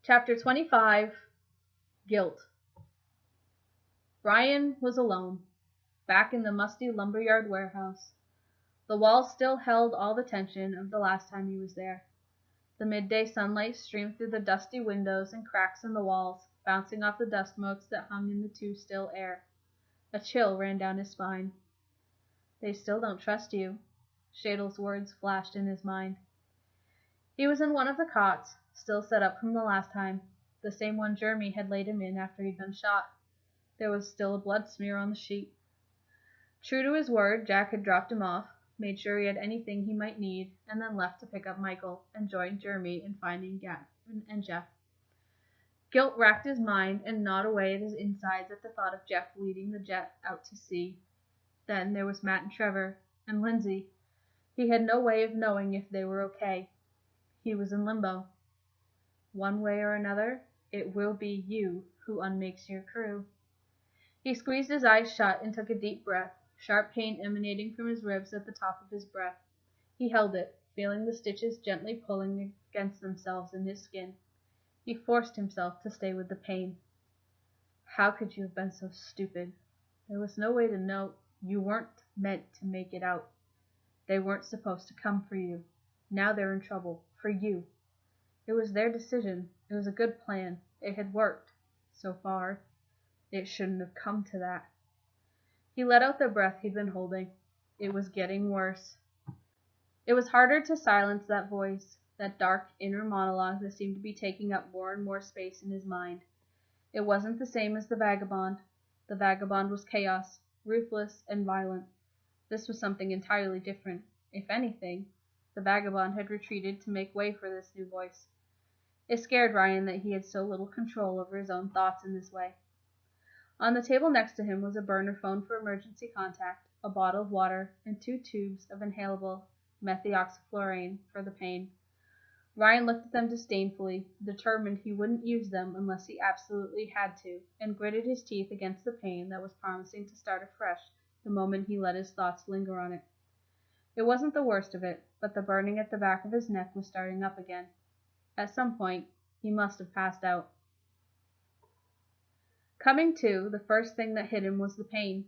Chapter 25 Guilt. Ryan was alone, back in the musty lumberyard warehouse. The walls still held all the tension of the last time he was there. The midday sunlight streamed through the dusty windows and cracks in the walls, bouncing off the dust motes that hung in the too still air. A chill ran down his spine. They still don't trust you. Shadle's words flashed in his mind. He was in one of the cots, still set up from the last time, the same one Jeremy had laid him in after he'd been shot. There was still a blood smear on the sheet. True to his word, Jack had dropped him off, made sure he had anything he might need, and then left to pick up Michael and join Jeremy in finding Gavin and Jeff. Guilt racked his mind and gnawed away at his insides at the thought of Jeff leading the jet out to sea. Then there was Matt and Trevor, and Lindsay. He had no way of knowing if they were okay. He was in limbo. One way or another, it will be you who unmakes your crew. He squeezed his eyes shut and took a deep breath, sharp pain emanating from his ribs at the top of his breath. He held it, feeling the stitches gently pulling against themselves in his skin. He forced himself to stay with the pain. How could you have been so stupid? There was no way to know. You weren't meant to make it out. They weren't supposed to come for you. Now they're in trouble. For you. It was their decision. It was a good plan. It had worked. So far. It shouldn't have come to that. He let out the breath he'd been holding. It was getting worse. It was harder to silence that voice, that dark inner monologue that seemed to be taking up more and more space in his mind. It wasn't the same as the vagabond. The vagabond was chaos, ruthless and violent. This was something entirely different. If anything, the vagabond had retreated to make way for this new voice. It scared Ryan that he had so little control over his own thoughts in this way. On the table next to him was a burner phone for emergency contact, a bottle of water, and 2 tubes of inhalable methoxyflurane for the pain. Ryan looked at them disdainfully, determined he wouldn't use them unless he absolutely had to, and gritted his teeth against the pain that was promising to start afresh the moment he let his thoughts linger on it. It wasn't the worst of it, but the burning at the back of his neck was starting up again. At some point, he must have passed out. Coming to, the first thing that hit him was the pain.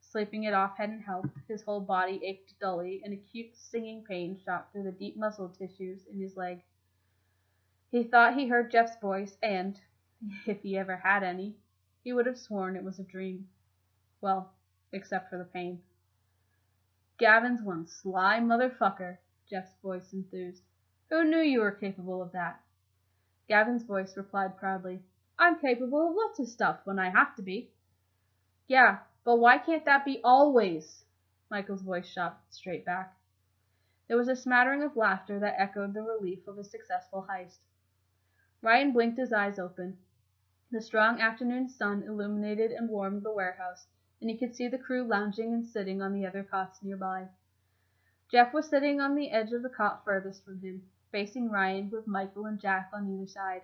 Sleeping it off hadn't helped. His whole body ached dully, and acute stinging pain shot through the deep muscle tissues in his leg. He thought he heard Jeff's voice, and, if he ever had any, he would have sworn it was a dream. Well, except for the pain. Gavin's one sly motherfucker, Jeff's voice enthused. Who knew you were capable of that? Gavin's voice replied proudly. I'm capable of lots of stuff when I have to be. Yeah, but why can't that be always? Michael's voice shot straight back. There was a smattering of laughter that echoed the relief of a successful heist. Ryan blinked his eyes open. The strong afternoon sun illuminated and warmed the warehouse, and he could see the crew lounging and sitting on the other cots nearby. Jeff was sitting on the edge of the cot furthest from him, facing Ryan with Michael and Jack on either side.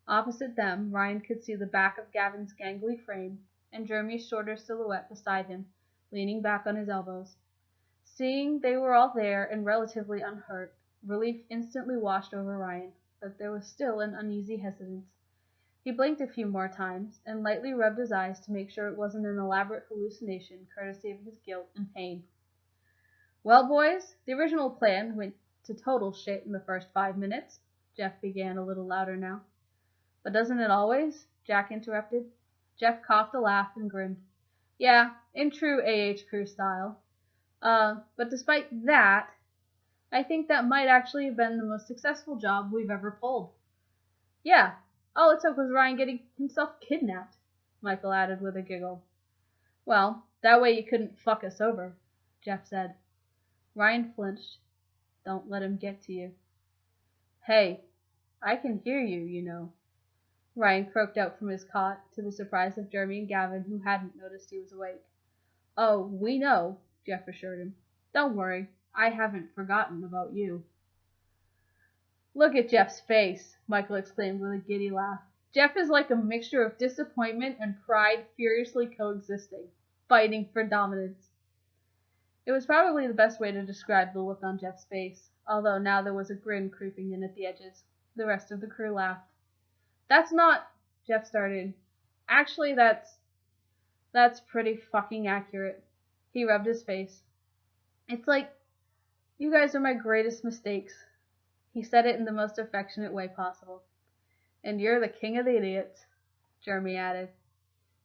Opposite them, Ryan could see the back of Gavin's gangly frame, and Jeremy's shorter silhouette beside him, leaning back on his elbows. Seeing they were all there and relatively unhurt, relief instantly washed over Ryan, but there was still an uneasy hesitance. He blinked a few more times, and lightly rubbed his eyes to make sure it wasn't an elaborate hallucination courtesy of his guilt and pain. Well, boys, the original plan went to total shit in the first 5 minutes, Jeff began a little louder now. But doesn't it always? Jack interrupted. Jeff coughed a laugh and grinned. Yeah, in true A.H. Crew style. But despite that, I think that might actually have been the most successful job we've ever pulled. Yeah, all it took was Ryan getting himself kidnapped, Michael added with a giggle. Well, that way you couldn't fuck us over, Jeff said. Ryan flinched. Don't let him get to you. Hey, I can hear you, you know. Ryan croaked out from his cot, to the surprise of Jeremy and Gavin, who hadn't noticed he was awake. Oh, we know, Jeff assured him. Don't worry, I haven't forgotten about you. Look at Jeff's face, Michael exclaimed with a giddy laugh. Jeff is like a mixture of disappointment and pride furiously coexisting, fighting for dominance. It was probably the best way to describe the look on Jeff's face, although now there was a grin creeping in at the edges. The rest of the crew laughed. That's not, Jeff started. Actually, that's pretty fucking accurate. He rubbed his face. It's like, you guys are my greatest mistakes. He said it in the most affectionate way possible. And you're the king of the idiots, Jeremy added.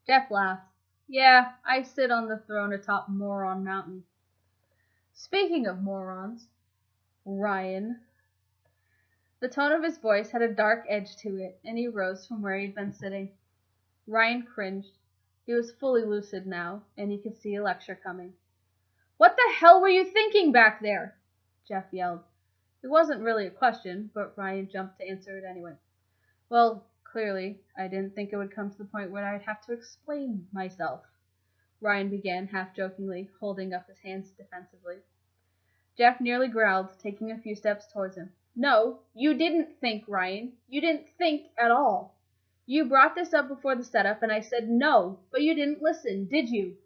Jeff laughed. Yeah, I sit on the throne atop Moron Mountain. Speaking of morons, Ryan. The tone of his voice had a dark edge to it, and he rose from where he'd been sitting. Ryan cringed. He was fully lucid now, and he could see a lecture coming. What the hell were you thinking back there? Jeff yelled. It wasn't really a question, but Ryan jumped to answer it anyway. Well, clearly, I didn't think it would come to the point where I'd have to explain myself, Ryan began half-jokingly, holding up his hands defensively. Jeff nearly growled, taking a few steps towards him. No, you didn't think, Ryan. You didn't think at all. You brought this up before the setup, and I said no, but you didn't listen, did you?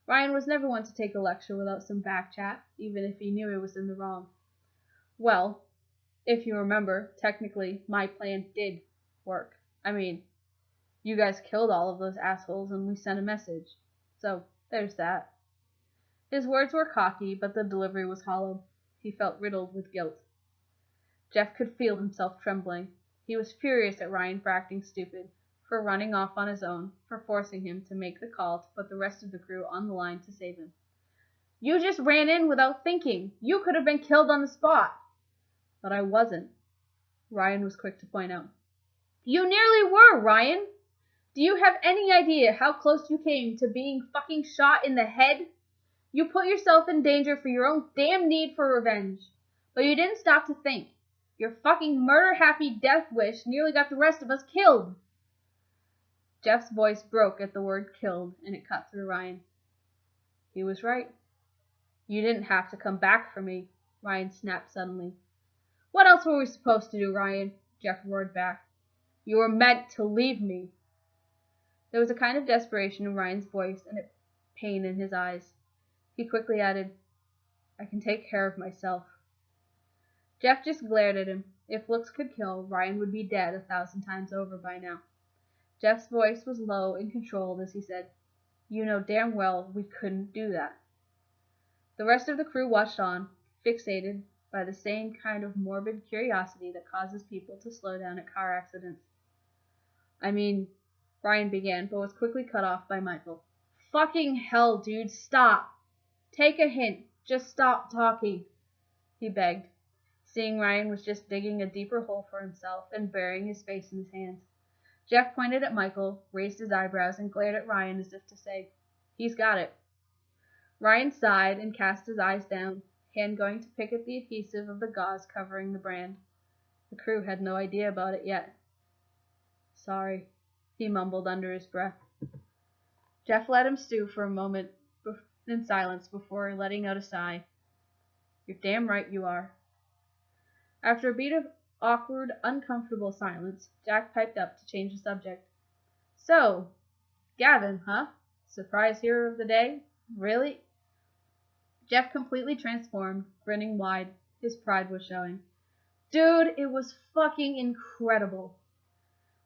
Ryan was never one to take a lecture without some back chat, even if he knew he was in the wrong. Well, if you remember, technically, my plan did work. I mean, you guys killed all of those assholes and we sent a message. So, there's that. His words were cocky, but the delivery was hollow. He felt riddled with guilt. Jeff could feel himself trembling. He was furious at Ryan for acting stupid, for running off on his own, for forcing him to make the call to put the rest of the crew on the line to save him. You just ran in without thinking. You could have been killed on the spot. But I wasn't, Ryan was quick to point out. You nearly were, Ryan. Do you have any idea how close you came to being fucking shot in the head? You put yourself in danger for your own damn need for revenge. But you didn't stop to think. Your fucking murder-happy death wish nearly got the rest of us killed. Jeff's voice broke at the word killed, and it cut through Ryan. He was right. You didn't have to come back for me, Ryan snapped suddenly. What else were we supposed to do, Ryan? Jeff roared back. You were meant to leave me. There was a kind of desperation in Ryan's voice and a pain in his eyes. He quickly added, I can take care of myself. Jeff just glared at him. If looks could kill, Ryan would be dead 1,000 times over by now. Jeff's voice was low and controlled as he said, You know damn well we couldn't do that. The rest of the crew watched on, fixated by the same kind of morbid curiosity that causes people to slow down at car accidents. I mean, Ryan began, but was quickly cut off by Michael. Fucking hell, dude, stop. Take a hint. Just stop talking, he begged, seeing Ryan was just digging a deeper hole for himself and burying his face in his hands. Jeff pointed at Michael, raised his eyebrows, and glared at Ryan as if to say, He's got it. Ryan sighed and cast his eyes down, hand going to pick at the adhesive of the gauze covering the brand. The crew had no idea about it yet. Sorry, he mumbled under his breath. Jeff let him stew for a moment in silence before letting out a sigh. You're damn right you are. After a beat of awkward, uncomfortable silence, Jack piped up to change the subject. So, Gavin, huh? Surprise hero of the day? Really? Jeff completely transformed, grinning wide. His pride was showing. Dude, it was fucking incredible.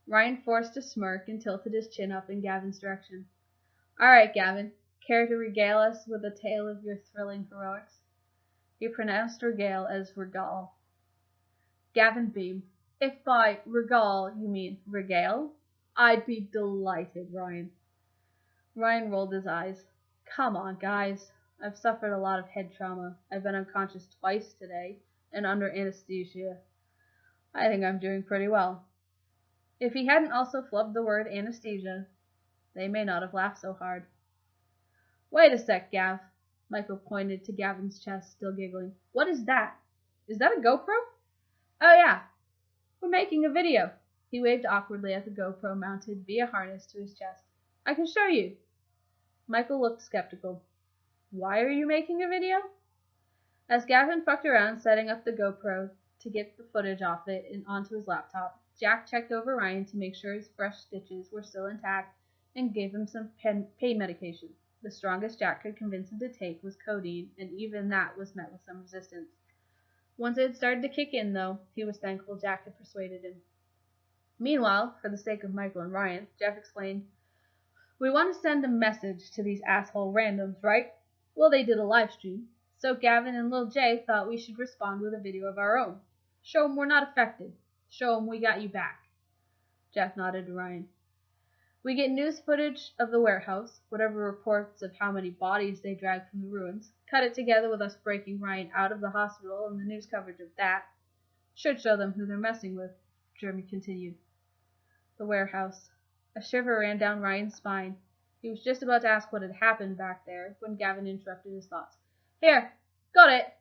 Ryan forced a smirk and tilted his chin up in Gavin's direction. All right, Gavin, care to regale us with a tale of your thrilling heroics? He pronounced regale as regale. Gavin beamed. If by regale you mean regale, I'd be delighted, Ryan. Ryan rolled his eyes. Come on, guys. I've suffered a lot of head trauma. I've been unconscious twice today, and under anesthesia. I think I'm doing pretty well. If he hadn't also flubbed the word anesthesia, they may not have laughed so hard. Wait a sec, Gav. Michael pointed to Gavin's chest, still giggling. What is that? Is that a GoPro? Oh yeah, we're making a video. He waved awkwardly at the GoPro mounted via harness to his chest. I can show you. Michael looked skeptical. Why are you making a video? As Gavin fucked around setting up the GoPro to get the footage off it and onto his laptop, Jack checked over Ryan to make sure his fresh stitches were still intact and gave him some pain medication. The strongest Jack could convince him to take was codeine, and even that was met with some resistance. Once it had started to kick in, though, he was thankful Jack had persuaded him. Meanwhile, for the sake of Michael and Ryan, Jeff explained, "We want to send a message to these asshole randoms, right? Well, they did a live stream, so Gavin and Lil Jay thought we should respond with a video of our own. Show 'em we're not affected. Show 'em we got you back." Jeff nodded to Ryan. "We get news footage of the warehouse, whatever reports of how many bodies they dragged from the ruins, cut it together with us breaking Ryan out of the hospital and the news coverage of that. Should show them who they're messing with," Jeremy continued. The warehouse. A shiver ran down Ryan's spine. He was just about to ask what had happened back there when Gavin interrupted his thoughts. "Here, got it!"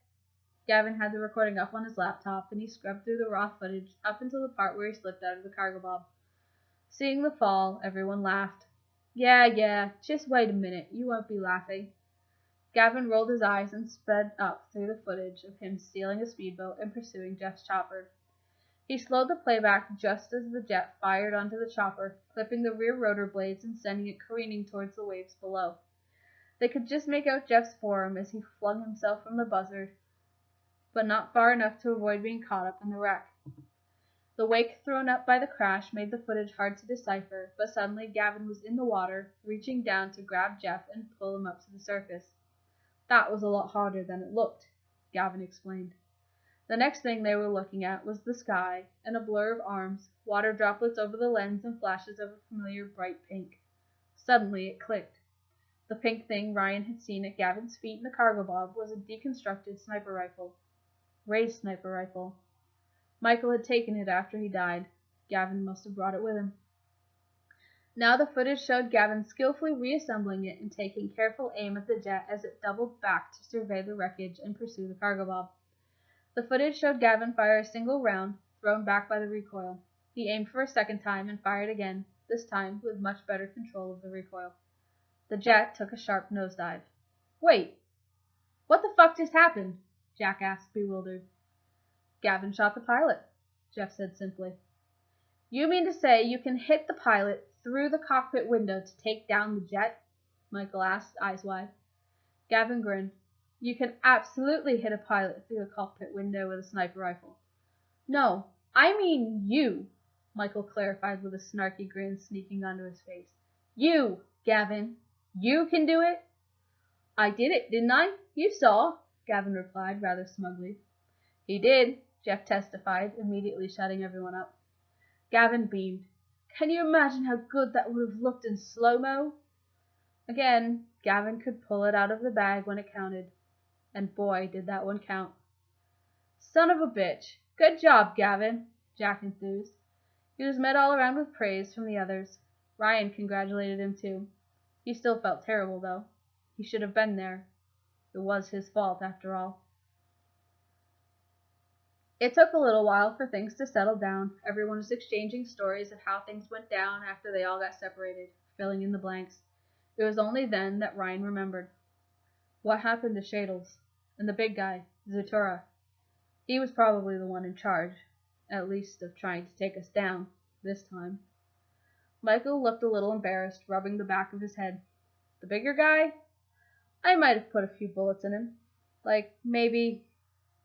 Gavin had the recording up on his laptop, and he scrubbed through the raw footage up until the part where he slipped out of the cargo bob. Seeing the fall, everyone laughed. Yeah, just wait a minute, you won't be laughing." Gavin rolled his eyes and sped up through the footage of him stealing a speedboat and pursuing Jeff's chopper. He slowed the playback just as the jet fired onto the chopper, clipping the rear rotor blades and sending it careening towards the waves below. They could just make out Jeff's form as he flung himself from the buzzard, but not far enough to avoid being caught up in the wreck. The wake thrown up by the crash made the footage hard to decipher, but suddenly Gavin was in the water, reaching down to grab Jeff and pull him up to the surface. "That was a lot harder than it looked," Gavin explained. The next thing they were looking at was the sky and a blur of arms, water droplets over the lens, and flashes of a familiar bright pink. Suddenly it clicked. The pink thing Ryan had seen at Gavin's feet in the cargo bob was a deconstructed sniper rifle. Ray's sniper rifle. Michael had taken it after he died. Gavin must have brought it with him. Now the footage showed Gavin skillfully reassembling it and taking careful aim at the jet as it doubled back to survey the wreckage and pursue the cargo bob. The footage showed Gavin fire a single round, thrown back by the recoil. He aimed for a second time and fired again, this time with much better control of the recoil. The jet took a sharp nosedive. "Wait, what the fuck just happened?" Jack asked, bewildered. "Gavin shot the pilot," Jeff said simply. "You mean to say you can hit the pilot through the cockpit window to take down the jet?" Michael asked, eyes wide. Gavin grinned. "You can absolutely hit a pilot through the cockpit window with a sniper rifle." "No, I mean you," Michael clarified with a snarky grin sneaking onto his face. "You, Gavin. You can do it?" "I did it, didn't I? You saw," Gavin replied rather smugly. "He did," Jeff testified, immediately shutting everyone up. Gavin beamed. "Can you imagine how good that would have looked in slow-mo?" Again, Gavin could pull it out of the bag when it counted. And boy, did that one count. "Son of a bitch. Good job, Gavin," Jack enthused. He was met all around with praise from the others. Ryan congratulated him too. He still felt terrible, though. He should have been there. It was his fault, after all. It took a little while for things to settle down. Everyone was exchanging stories of how things went down after they all got separated, filling in the blanks. It was only then that Ryan remembered. What happened to Shadles? And the big guy, Zutura? He was probably the one in charge, at least of trying to take us down, this time. Michael looked a little embarrassed, rubbing the back of his head. "The bigger guy? I might have put a few bullets in him. Like, maybe..."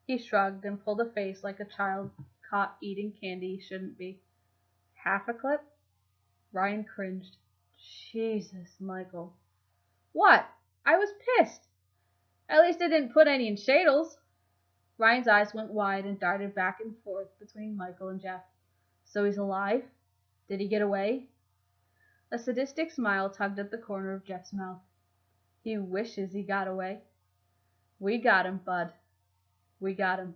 He shrugged and pulled a face like a child caught eating candy he shouldn't be. "Half a clip?" Ryan cringed. "Jesus, Michael." "What? I was pissed. At least I didn't put any in Shadles." Ryan's eyes went wide and darted back and forth between Michael and Jeff. "So he's alive? Did he get away?" A sadistic smile tugged at the corner of Jeff's mouth. "He wishes he got away. We got him, bud. We got him."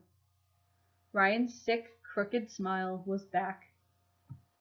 Ryan's sick, crooked smile was back.